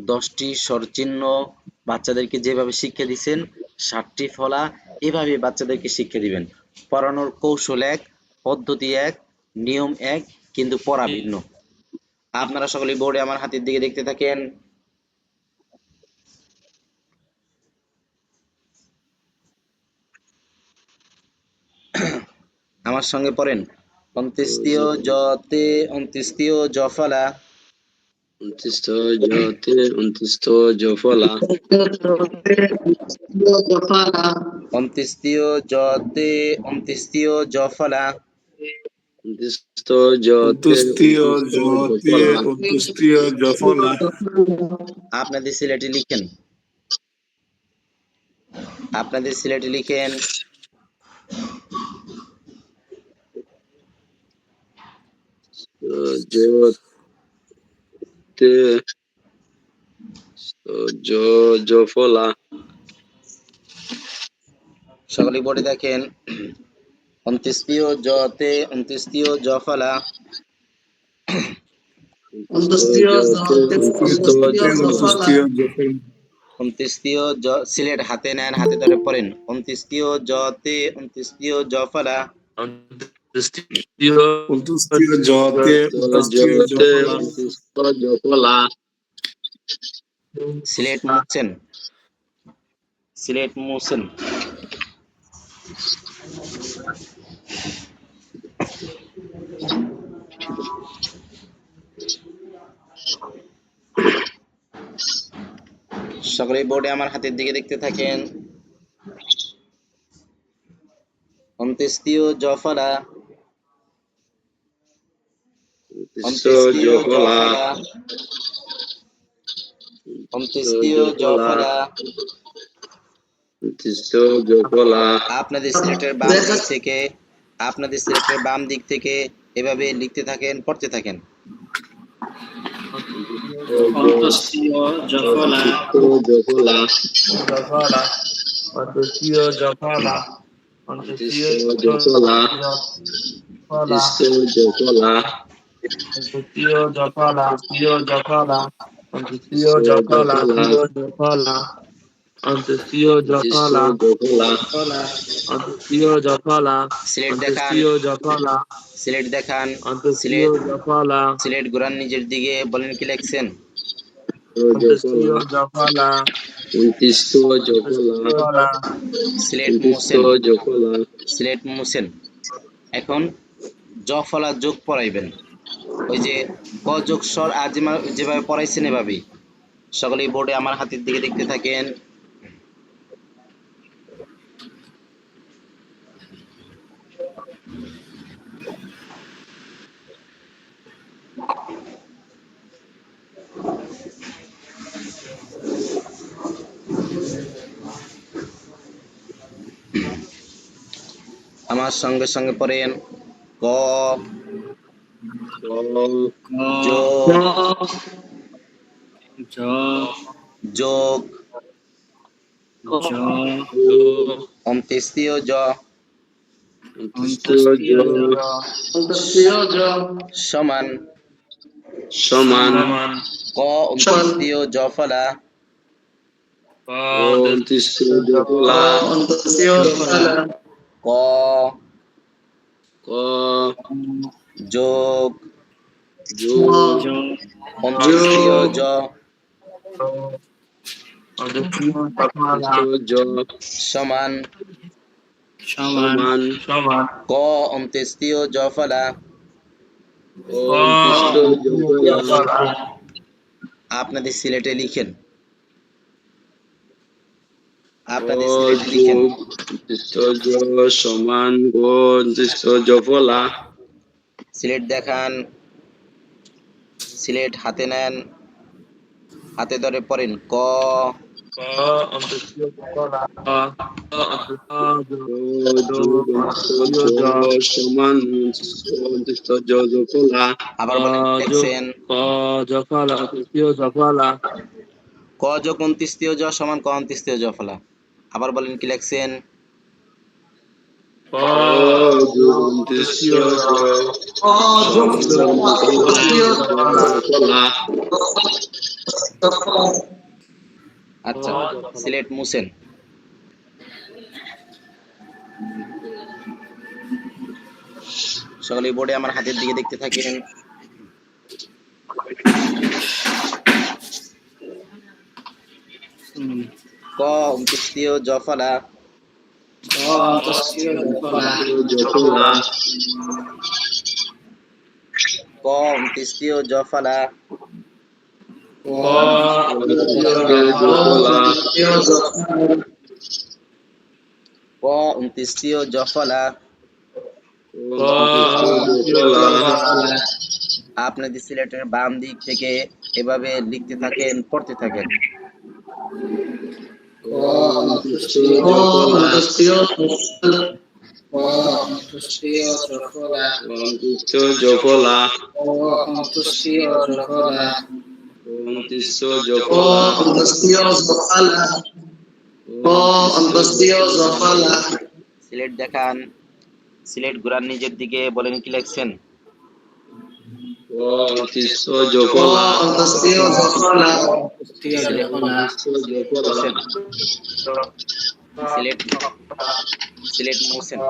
10টি স্বরচিহ্ন বাচ্চাদেরকে যেভাবে শিক্ষা দিচ্ছেন, 7টি ফলা, এভাবে বাচ্চাদেরকে শিক্ষা দিবেন। পড়ানোর কৌশল এক, পদ্ধতি এক, নিয়ম এক, কিন্তু পড়া ভিন্ন। আপনারা সকলেই বোর্ডে আমার হাতের দিকে দেখতে থাকেন। আমার সঙ্গে পড়েন। অন্ত্যেষ্টিয় জতে অন্ত্যেষ্টিয় জফলা। অন্ত্যেষ্টিয় জতে অন্ত্যেষ্টিয় জফলা। অন্ত্যেষ্টিয় জতে অন্ত্যেষ্টিয় জফলা। অন্ত্যেষ্টিয় জতে অন্ত্যেষ্টিয় জফলা। আপনাদের সিলেটে লিখেন। আপনাদের সিলেটে লিখেন। জতে জফলা। সকলেই বোর্ডে দেখেন। অন্ত্যেষ্টিয় জতে অন্ত্যেষ্টিয় জফলা। অন্ত্যেষ্টিয় সিলেট হাতে নেন, হাতে ধরে পড়েন। অন্ত্যেষ্টিয় জতে অন্ত্যেষ্টিয় জফলা। অন্ত্যেষ্টিয় জতে অন্ত্যেষ্টিয় জফলা। সিলেট মুছছেন, সিলেট মুছছেন। সকলে বোর্ডে আমার হাতের দিকে দেখতে থাকেন। অন্ত্যেষ্টিয় জফলা। অন্ত্যেষ্টিয় জফলা। অন্ত্যেষ্টিয় জফলা। আপনাদের সিলেটের বাম দিক থেকে, আপনাদের সিলেটের বাম দিক থেকে এভাবে লিখতে থাকেন, পড়তে থাকেন। অন্ত্যেষ্টিয় জফলা। অন্ত্যেষ্টিয় জফলা। অন্ত্যেষ্টিয় জফলা। অন্ত্যেষ্টিয় জফলা। অন্ত্যেষ্টিয় জফলা। অন্ত্যেষ্টিয় জফলা। অন্ত্যেষ্টিয় জফলা। সিলেট দেখান, অন্ত্যেষ্টিয় জফলা। সিলেট দেখান। অন্ত্যেষ্টিয় জফলা। সিলেট ঘোরান নিজের দিকে, বলেন কি লিখছেন। অন্ত্যেষ্টিয় জফলা। সিলেট মুছেন, সিলেট মুছেন। এখন জফলা যোগ পড়াইবেন। ওই যে ক যোগ স্বর আজ যেভাবে পড়াইছেন এভাবেই। সকলেই বোর্ডে আমার হাতের দিকে দেখতে থাকেন। আমার সঙ্গে সঙ্গে পড়েন। ক যোগ অন্ত্যেষ্টিয় জ সমান ক অন্ত্যেষ্টিয় জফলা। ক যোগ অন্ত্যেষ্টিয় জ সমান ক অন্ত্যেষ্টিয় জফলা। আপনাদের সিলেটে লিখেন, আপনাদের সিলেটে লিখেন। সমান জফলা। সিলেট দেখান, সিলেট হাতে নেন, হাতে ধরে পড়েন। ক অন্ত্যেষ্টিয় জফলা। সমান জফলা। আবার বলেন কি লিখছেন। ক যোগ অন্ত্যেষ্টিয় জ সমান ক অন্ত্যেষ্টিয় জফলা। আবার বলেন কি লিখছেন। আচ্ছা, সিলেট মুছেন। সকলে বোর্ডে আমার হাতের দিকে দেখতে থাকেন। ক অন্ত্যেষ্টিয় জফলা, জফলা ক অন্ত্যেষ্টিয় জফলা, জফলা ক অন্ত্যেষ্টিয় জফলা। জফলা আপনাদের সিলেটের বাম দিক থেকে এভাবে লিখতে থাকেন, পড়তে থাকেন। জফলা সিলেট দেখান, সিলেট ঘুরান নিজের দিকে, বলেন কি লিখছেন। জফলা সিলেট সিলেট মুছেন।